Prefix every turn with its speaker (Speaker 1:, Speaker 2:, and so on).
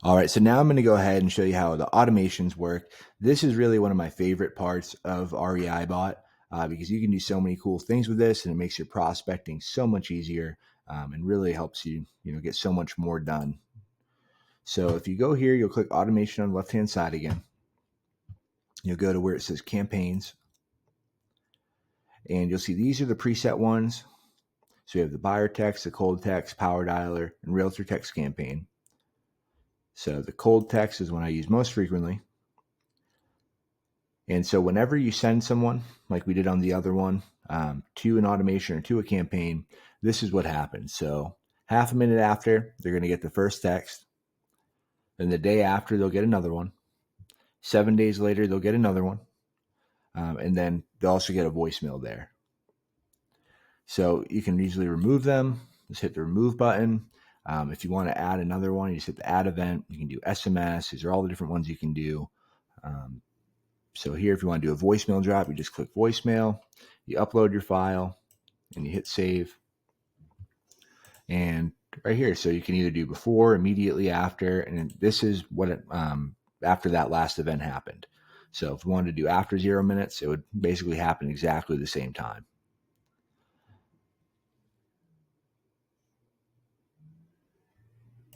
Speaker 1: All right, so now I'm going to go ahead and show you how the automations work. This is really one of my favorite parts of REI Bot because you can do so many cool things with this, and it makes your prospecting so much easier and really helps you, get so much more done. So if you go here, you'll click automation on the left-hand side again. You'll go to where it says campaigns, and you'll see these are the preset ones. So we have the buyer text, the cold text, power dialer, and realtor text campaign. So the cold text is one I use most frequently. And so whenever you send someone, like we did on the other one, to an automation or to a campaign, this is what happens. So half a minute after, they're going to get the first text. Then the day after, they'll get another one. 7 days later, they'll get another one. And then they'll also get a voicemail there. So you can easily remove them. Just hit the remove button. If you want to add another one, you just hit the add event. You can do SMS. These are all the different ones you can do. So here, if you want to do a voicemail drop, you just click voicemail, you upload your file, and you hit save. And right here, so you can either do before, immediately after, and this is what after that last event happened. So if you wanted to do after 0 minutes, it would basically happen exactly the same time.